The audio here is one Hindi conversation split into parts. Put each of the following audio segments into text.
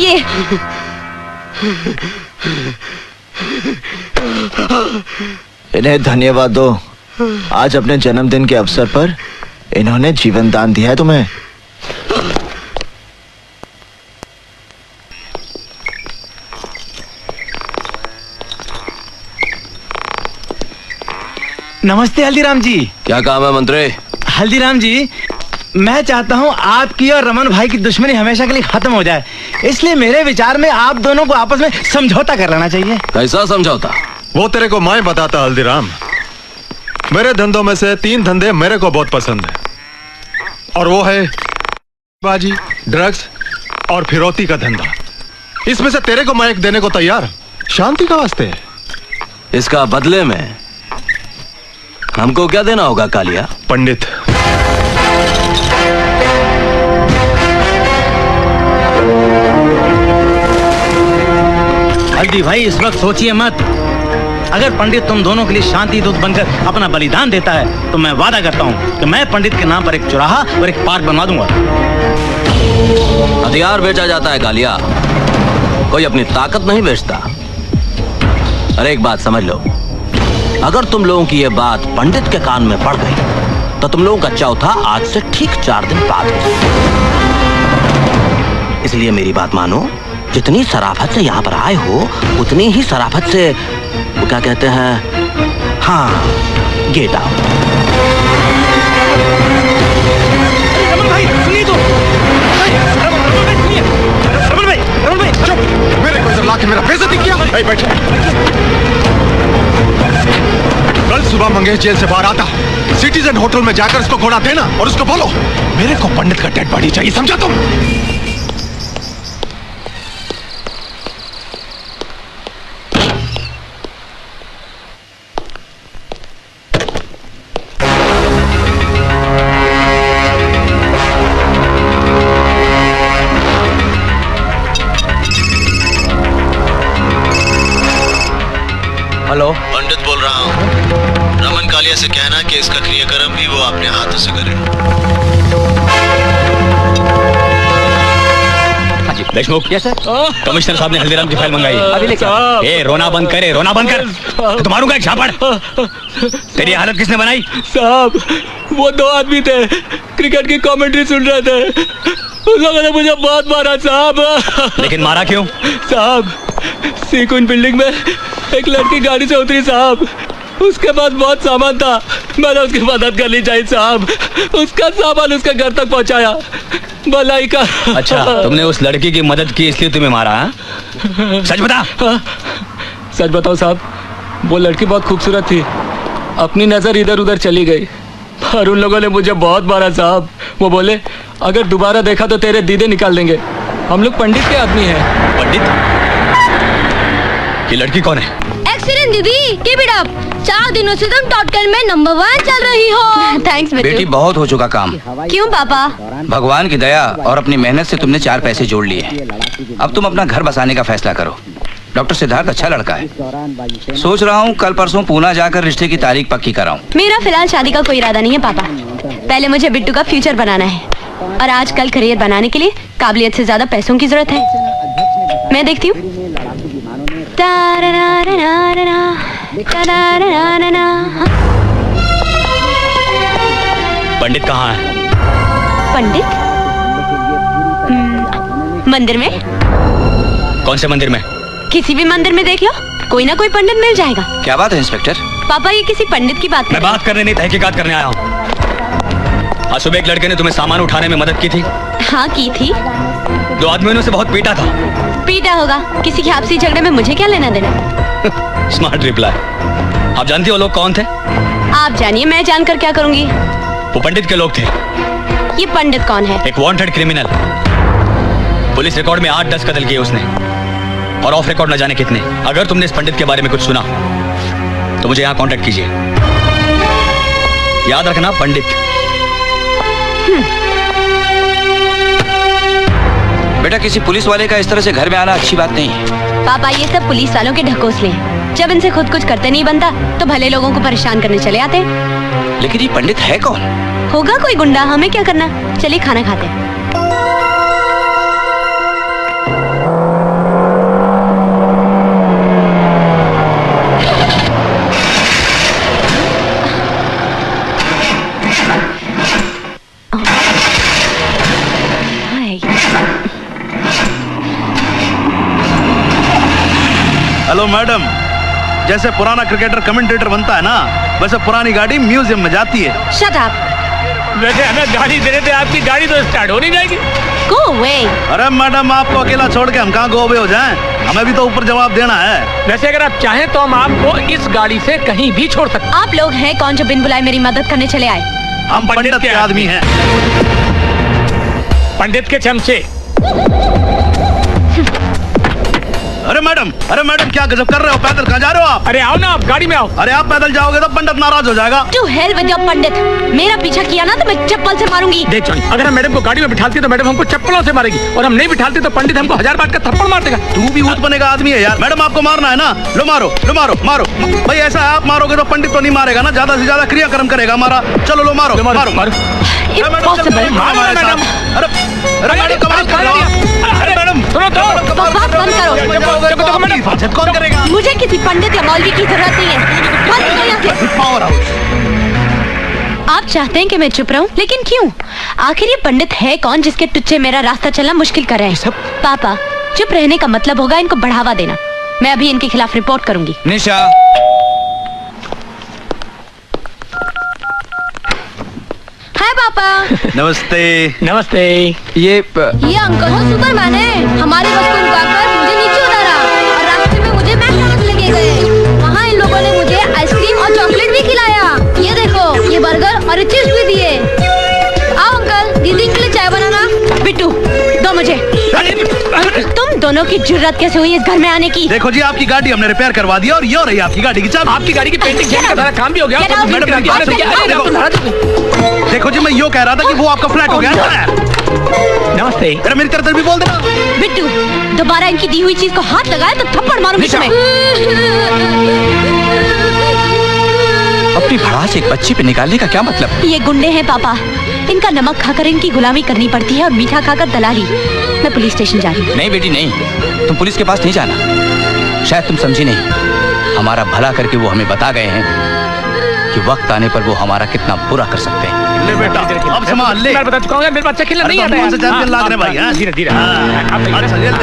ये? इन्हें धन्यवाद दो। आज अपने जन्मदिन के अवसर पर इन्होंने जीवन दान दिया है तुम्हें। नमस्ते हल्दीराम जी। क्या काम है मंत्री? हल्दीराम जी, मैं चाहता हूँ आपकी और रमन भाई की दुश्मनी हमेशा के लिए खत्म हो जाए, इसलिए मेरे विचार में आप दोनों को आपस में समझौता कर लेना चाहिए। कैसा समझौता? वो तेरे को मैं बताता हल्दीराम। मेरे धंधों में से 3 धंधे मेरे को बहुत पसंद है, और वो है बाजी, ड्रग्स और फिरौती का धंधा। इसमें से तेरे को मैं एक देने को तैयार, शांति का वास्ते। इसका बदले में हमको क्या देना होगा कालिया? पंडित। हल्दी भाई, इस वक्त सोचिए मत। अगर पंडित तुम दोनों के लिए शांति दूत बनकर अपना बलिदान देता है तो मैं वादा करता हूँ कि मैं पंडित के नाम पर एक चौराहा और एक पार्क बनवा दूंगा। हथियार बेचा जाता है कालिया, कोई अपनी ताकत नहीं बेचता। अरे एक बात समझ लो, अगर तुम लोगों की ये बात पंडित के कान में पड़ गई तो तुम लोगों का चौथा आज से ठीक 4 दिन बाद हो। इसलिए मेरी बात मानो, जितनी शराफत से यहाँ पर आए हो उतनी ही शराफत से, वो क्या कहते हैं, हाँ, गेट आउट। रमन भाई सुनिए तो। रमन भाई चुप। मेरे को इधर लाके मेरा बेइज्जती किया। बैठे। कल सुबह मंगेश जेल से बाहर आता, सिटीजन होटल में जाकर उसको घोड़ा देना और उसको बोलो मेरे को पंडित का डेड बॉडी चाहिए, समझा तुम? हेलो, पंडित बोल रहा हूँ। रमन कालिया से कहना कि इसका क्रियाक्रम भी वो अपने हाथों से करे। हाँ जी देशमुख। Yes sir. कमिश्नर साहब ने हल्दीराम की फाइल मंगाई। अभी लेकर। ए रोना बंद करे, रोना बंद कर। तुम्हारूंगा एक झापड़। तेरी हालत किसने बनाई? साहब, वो 2 आदमी थे, क्रिकेट की कमेंट्री सुन रहे थे। उन लोगों ने मुझे बहुत मारा साहब। लेकिन मारा क्यों? साहब, सीक्वेंस बिल्डिंग में एक लड़की गाड़ी से उतरी साहब, उसके पास बहुत सामान था, मैंने उसकी मदद कर ली चाहिए साहब। उसका सामान उसके घर तक पहुंचाया, भलाई का। अच्छा, तुमने उस लड़की की मदद की इसलिए तुम्हें मारा? सच बता। सच बताओ साहब, वो लड़की बहुत खूबसूरत थी, अपनी नजर इधर उधर चली गई और उन लोगों ने मुझे बहुत मारा साहब। वो बोले अगर दोबारा देखा तो तेरे दीदे निकाल देंगे। हम लोग पंडित के आदमी हैं। पंडित? ये लड़की कौन है? एक्सीडेंट दीदी, कीप इट अप। 4 दिनों से तुम टॉटकन में नंबर 1 चल रही हो। थैंक्स बेटी, बहुत हो चुका काम। क्यों पापा? भगवान की दया और अपनी मेहनत से तुमने 4 पैसे जोड़ लिए। अब तुम अपना घर बसाने का फैसला करो। डॉक्टर सिद्धार्थ अच्छा लड़का है। सोच रहा हूँ कल परसों पूना जाकर रिश्ते की तारीख पक्की कराऊं। मेरा फिलहाल शादी का कोई इरादा नहीं है पापा। पहले मुझे बिट्टू का फ्यूचर बनाना है, और आजकल करियर बनाने के लिए काबिलियत से ज्यादा पैसों की जरूरत है। मैं देखती हूँ। पंडित कहाँ है? पंडित? मंदिर में। कौन से मंदिर में? किसी भी मंदिर में देख लो, कोई ना कोई पंडित मिल जाएगा। क्या बात है इंस्पेक्टर? पापा, ये किसी पंडित की बात मैं बात करने नहीं, तहकीकात करने आया हूँ। आज सुबह एक लड़के ने तुम्हें सामान उठाने में मदद की थी। हाँ की थी। 2 आदमियों ने उसे बहुत पीटा था। पीटा होगा, किसी के आपसी झगड़े में मुझे क्या लेना देना। Smart reply. आप जानती हो लोग कौन थे? आप जानिए, मैं जानकर क्या करूंगी। वो पंडित के लोग थे। ये पंडित कौन है? एक वांटेड क्रिमिनल। पुलिस रिकॉर्ड में 8-10 कत्ल किए उसने, और ऑफ रिकॉर्ड न जाने कितने। अगर तुमने इस पंडित के बारे में कुछ सुना तो मुझे यहाँ कांटेक्ट कीजिए। याद रखना, पंडित। बेटा, किसी पुलिस वाले का इस तरह से घर में आना अच्छी बात नहीं है। पापा, ये सब पुलिस वालों के ढकोसले हैं। जब इनसे खुद कुछ करते नहीं बनता तो भले लोगों को परेशान करने चले आते हैं। लेकिन ये पंडित है कौन? होगा कोई गुंडा, हमें क्या करना। चलिए खाना खाते हैं। लो मैडम, जैसे पुराना क्रिकेटर कमेंटेटर बनता है ना, वैसे पुरानी गाड़ी म्यूजियम में जाती है। Shut up. वैसे हमें गाड़ी दे रहे थे, आपकी गाड़ी तो स्टार्ट हो नहीं जाएगी। Go away. अरे मैडम, आपको अकेला छोड़ के हम कहाँ गो अवे हो जाएं? हमें भी तो ऊपर जवाब देना है। वैसे अगर आप चाहें तो हम आपको इस गाड़ी से कहीं भी छोड़ सकते हैं। आप लोग हैं कौन जो बिन बुलाए मेरी मदद करने चले आए? हम पंडित के आदमी हैं। पंडित के चमचे। अरे मैडम क्या गजब कर रहे हो? पैदल कहाँ जा रहे हो आप? अरे आओ ना, आप गाड़ी में आओ। अरे आप पैदल जाओगे तो पंडित नाराज हो जाएगा। टू हेल विद योर पंडित। मेरा पीछा किया ना तो मैं चप्पल से मारूंगी। देख जॉनी, अगर हम मैडम को गाड़ी में बिठाती तो मैडम हमको चप्पलों से मारेगी, और हम नहीं बिठाते तो पंडित हमको 1000 बात का थप्पड़ मार देगा। तू भी ऊत बनेगा आदमी है यार। मैडम आपको मारना है ना, लो मारो। भाई ऐसा है, आप मारोगे तो पंडित तो नहीं मारेगा ना, ज्यादा से ज्यादा क्रियाक्रम करेगा हमारा। चलो लो मारो। इम्पॉसिबल। अरे मैडम कमाल कर रहे हो आप। अरे मैडम सुनो तो, बकवास बंद करो। हिफाजत कौन करेगा? मुझे किसी पंडित या मौलवी की जरूरत नहीं है। बंद करो यहाँ से। Power house. आप चाहते हैं कि मैं चुप रहूं, लेकिन क्यों? आखिर ये पंडित है कौन जिसके टुच्चे मेरा रास्ता चलना मुश्किल कर रहे हैं? पापा, चुप रहने का मतलब होगा इनको बढ़ावा देना। मैं अभी इनके खिलाफ रिपोर्ट करूंगी। निशा, हाय पापा। नमस्ते। नमस्ते। ये ये अंकल हो सुपरमैन है। हमारे बस को रुकाकर मुझे नीचे उतारा और रास्ते में मुझे मैकडॉनल्ड्स लेके गए। वहाँ इन लोगों ने मुझे आइसक्रीम और चॉकलेट भी खिलाया। ये देखो, ये बर्गर और चिप्स भी दिए। आओ अंकल, दीदी के लिए चाय बनाना। बिट्टू, दो मुझे। तुम दोनों की जुर्रत कैसे हुई इस घर में आने की? देखो जी, आपकी गाड़ी हमने रिपेयर करवा दी और ये हो रही है आपकी गाड़ी की चाबी। आपकी गाड़ी की पेंटिंग का सारा काम भी हो गया। Get out. देखो जी, मैं यो कह रहा था कि वो आपका फ्लैट हो गया है। नमस्ते। अरे मेरी तरफ भी बोल देना। बिट्टू, दोबारा इनकी दी हुई चीज को हाथ लगाए तो थप्पड़ मारूंगी तुम्हें। अपनी भड़ास एक बच्ची पे निकालने का क्या मतलब? ये गुंडे हैं पापा। इनका नमक खाकर इनकी गुलामी करनी पड़ती है और मीठा खाकर दलाली। मैं पुलिस स्टेशन जा रही हूँ। नहीं बेटी नहीं, तुम पुलिस के पास नहीं जाना। शायद तुम समझी नहीं, हमारा भला करके वो हमें बता गए हैं कि वक्त आने पर वो हमारा कितना बुरा कर सकते हैं। ले बेटा, अब संभाल ले। मैं बता चुका हूँ, मेरे बच्चा खेलना नहीं आता है। चैंपियन लाग रहे भाई। हाँ? धीरे धीरे। अच्छा ये ले।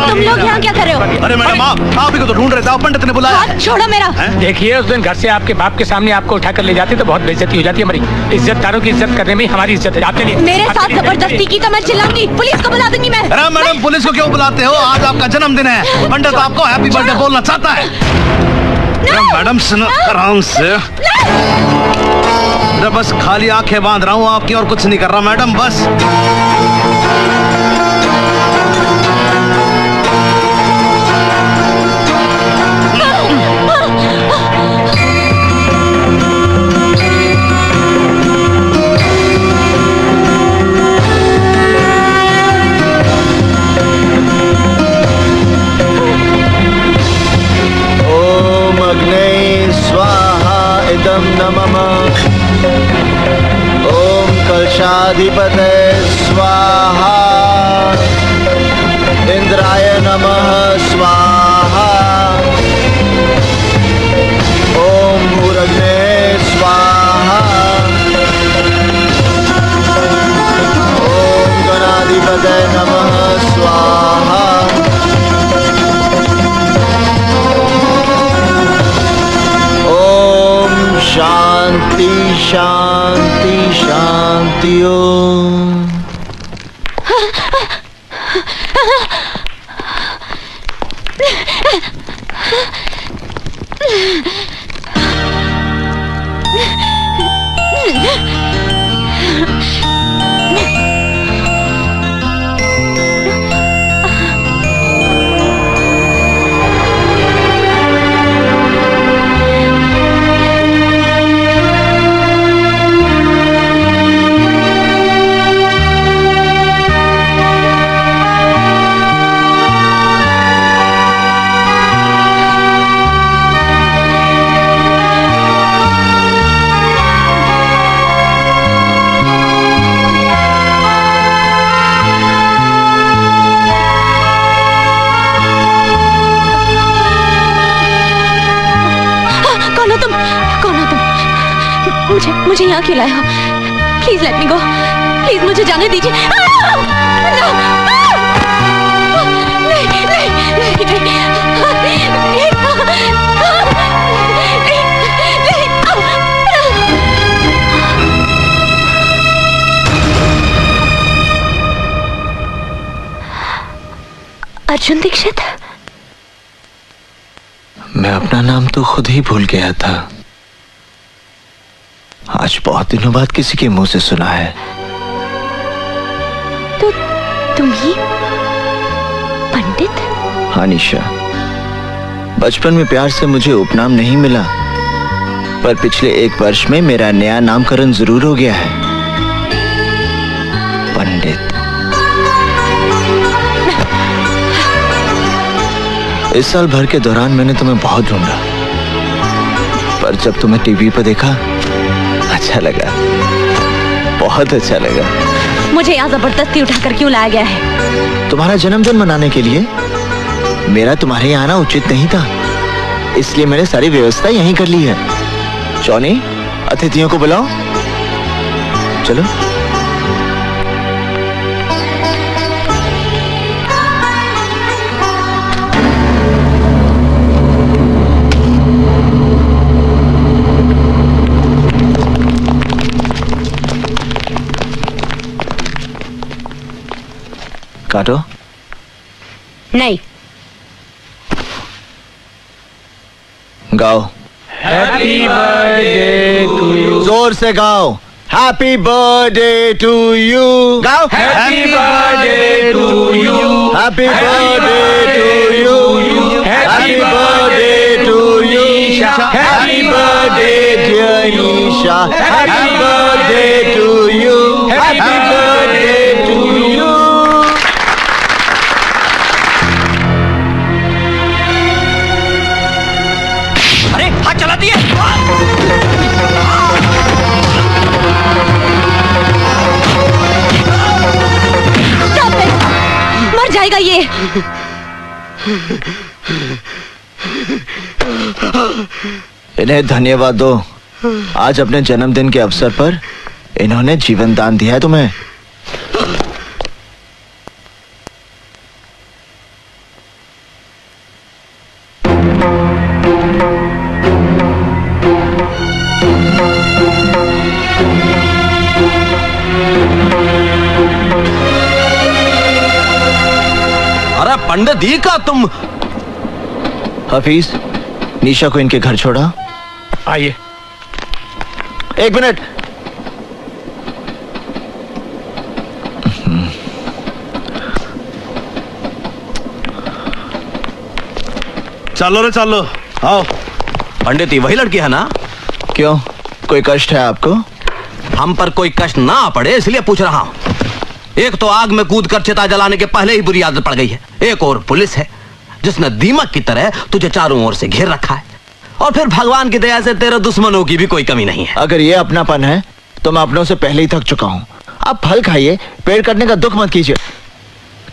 तुम लोग यहाँ क्या कर रहे हो? अरे मैडम, आप ही को तो ढूंढ रहे थे, पंडित ने बुलाया। हाथ छोड़ो मेरा। देखिए, उस दिन घर से आपके बाप के सामने आपको उठाकर ले जाते तो बहुत बेइज्जती हो जाती है। हमारी इज्जतदारों की इज्जत करने में हमारी इज्जत है। आप चलिए। मेरे साथ जबरदस्ती की तो मैं चिल्लाऊंगी, पुलिस को बुला दूंगी मैं। अरे मैडम, पुलिस को क्यों बुलाते हो? आज आपका जन्मदिन है। पंडित आपको हैप्पी बर्थडे बोलना चाहता है। मैडम सुनो आराम से। बस खाली आंखें बांध रहा हूँ आपकी, और कुछ नहीं कर रहा मैडम, बस। ओम अग्ने स्वाहा इदं नमः। ओम कलशाधिपते स्वाहा। इंद्राय नमः स्वाहा। ओम भूरग्ने स्वाहा। ओम गणाधिपते नमः स्वाहा। ओम शांति शांति शांति। ओम मुझे यहाँ क्यों लाए हो? Please let me go. Please मुझे जाने दीजिए। नहीं, नहीं, नहीं, नहीं। अर्जुन दीक्षित? मैं अपना नाम तो खुद ही भूल गया था। आज बहुत दिनों बाद किसी के मुंह से सुना है। तो तुम ही पंडित? हाँ निशा, बचपन में प्यार से मुझे उपनाम नहीं मिला, पर पिछले 1 वर्ष में मेरा नया नामकरण जरूर हो गया है, पंडित। इस साल भर के दौरान मैंने तुम्हें बहुत ढूंढा, पर जब तुम्हें टीवी पर देखा अच्छा लगा, बहुत अच्छा लगा। मुझे यहाँ जबरदस्ती उठाकर क्यों लाया गया है? तुम्हारा जन्मदिन मनाने के लिए। मेरा तुम्हारे यहाँ आना उचित नहीं था, इसलिए मैंने सारी व्यवस्था यहीं कर ली है। जॉनी, अतिथियों को बुलाओ। चलो। काटो। नहीं। गाओ। Happy birthday to you. जोर से गाओ। Happy birthday to you. गाओ। Happy birthday to you. Happy birthday to you. Happy birthday to you. Happy birthday dear Isha. Happy birthday to you. Happy birthday to you. अरे हाथ चला दिए। Stop it! मर जाएगा ये। इन्हें धन्यवाद दो। आज अपने जन्मदिन के अवसर पर इन्होंने जीवन दान दिया है तुम्हें। अरे पंडित जी का तुम। हफीज, निशा को इनके घर छोड़ा। आइए। 1 मिनट। चलो रे चलो, आओ। पंडित जी वही लड़की है ना? क्यों, कोई कष्ट है आपको? हम पर कोई कष्ट ना पड़े इसलिए पूछ रहा हूँ। एक तो आग में कूद कर चिता जलाने के पहले ही बुरी आदत पड़ गई है, एक और पुलिस है जिसने दीमक की तरह तुझे चारों ओर से घेर रखा है, और फिर भगवान की दया से तेरे दुश्मनों की भी कोई कमी नहीं है। अगर ये अपनापन है तो मैं अपनों से पहले ही थक चुका हूँ। आप फल खाइए, पेड़ कटने का दुख मत कीजिए।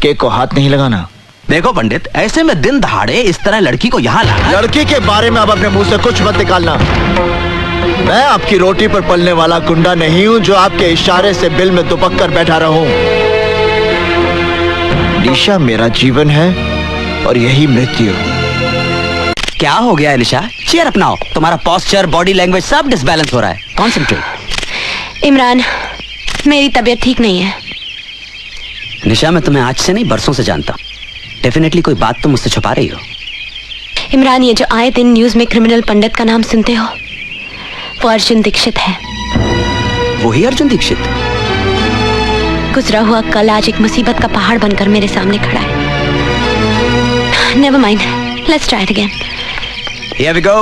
केक को हाथ नहीं लगाना। देखो पंडित, ऐसे में दिन दहाड़े इस तरह लड़की को यहाँ लाना। लड़की के बारे में अब अपने मुंह से कुछ मत निकालना। मैं आपकी रोटी पर पलने वाला गुंडा नहीं हूं जो आपके इशारे से बिल में दुपक कर बैठा रहूं। निशा मेरा जीवन है और यही मृत्यु। क्या हो गया निशा? चेयर अपनाओ। तुम्हारा पोस्चर, बॉडी लैंग्वेज सब डिसबैलेंस हो रहा है। कॉन्सेंट्रेट। इमरान, मेरी तबीयत ठीक नहीं है। निशा, मैं तुम्हें आज से नहीं बरसों से जानता हूं। डेफिनेटली कोई बात तुम मुझसे छुपा रही हो। इमरान, ये जो आए दिन न्यूज में क्रिमिनल पंडित का नाम सुनते हो, वो अर्जुन दीक्षित है। वही अर्जुन दीक्षित? गुजरा हुआ कल आज एक मुसीबत का पहाड़ बनकर मेरे सामने खड़ा है। Never mind, let's try it again. Here we go.